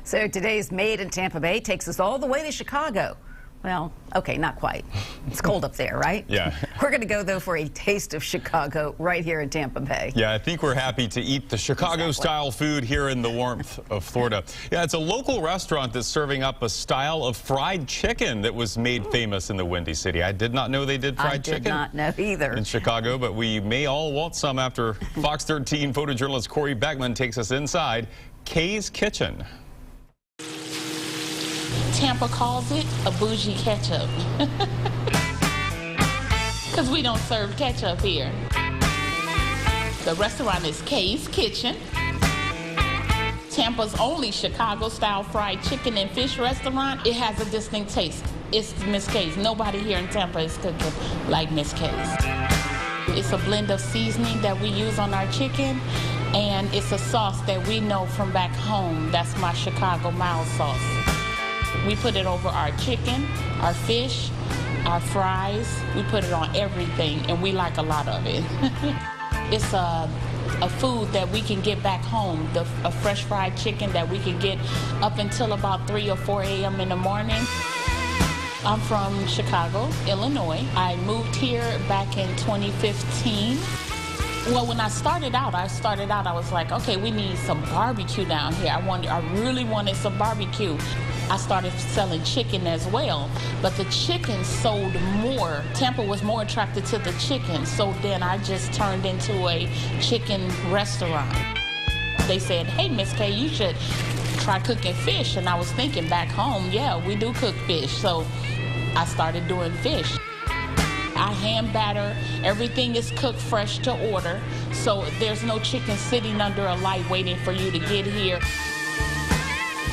So today's Made in Tampa Bay takes us all the way to Chicago. Well, okay, not quite. It's cold up there, right? Yeah. We're going to go, though, for a taste of Chicago right here in Tampa Bay. Yeah, I think we're happy to eat the Chicago-style food here in the warmth of Florida. Yeah, it's a local restaurant that's serving up a style of fried chicken that was made famous in the Windy City. I did not know they did fried chicken. I did not know either. In Chicago, but we may all want some after Fox 13 photojournalist Corey Beckman takes us inside Kay's Kitchen. Tampa calls it a bougie ketchup because we don't serve ketchup here. The restaurant is Kay's Kitchen, Tampa's only Chicago-style fried chicken and fish restaurant. It has a distinct taste. It's Miss Kay's. Nobody here in Tampa is cooking like Miss Kay's. It's a blend of seasoning that we use on our chicken, and it's a sauce that we know from back home. That's my Chicago mild sauce. We put it over our chicken, our fish, our fries. We put it on everything, and we like a lot of it. It's a food that we can get back home, a fresh fried chicken that we can get up until about 3 or 4 a.m. in the morning. I'm from Chicago, Illinois. I moved here back in 2015. Well, when I started out, I was like, okay, we need some barbecue down here. I really wanted some barbecue. I started selling chicken as well, but the chicken sold more. Tampa was more attracted to the chicken, so then I just turned into a chicken restaurant. They said, hey, Miss Kay, you should try cooking fish. And I was thinking back home, yeah, we do cook fish. So I started doing fish. I hand batter, everything is cooked fresh to order, so there's no chicken sitting under a light waiting for you to get here.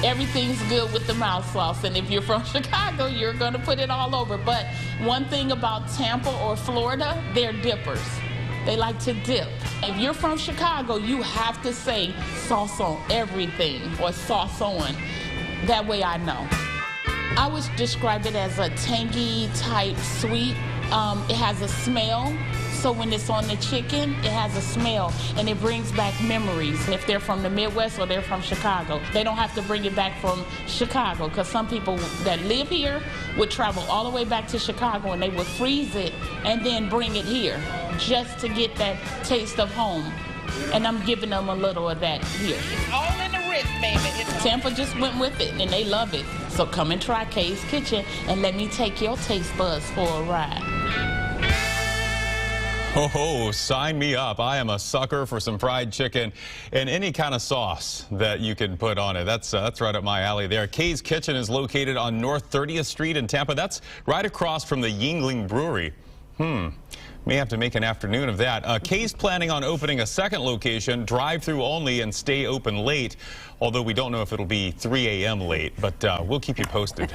Everything's good with the mild sauce, and if you're from Chicago, you're gonna put it all over. But one thing about Tampa or Florida, they're dippers. They like to dip. If you're from Chicago, you have to say sauce on everything or sauce on. That way I know. I would describe it as a tangy type sweet. It has a smell, so when it's on the chicken, it has a smell, and it brings back memories. If they're from the Midwest or they're from Chicago, they don't have to bring it back from Chicago, because some people that live here would travel all the way back to Chicago, and they would freeze it and then bring it here just to get that taste of home. And I'm giving them a little of that here. It's all in the wrist, baby. Tampa just went with it, and they love it. So come and try Kay's Kitchen, and let me take your taste buds for a ride. Oh, sign me up. I am a sucker for some fried chicken and any kind of sauce that you can put on it. That's right up my alley there. Kay's Kitchen is located on North 30th Street in Tampa. That's right across from the Yingling Brewery. May have to make an afternoon of that. Kay's planning on opening a second location, drive-through only, and stay open late, although we don't know if it'll be 3 a.m. late, but we'll keep you posted.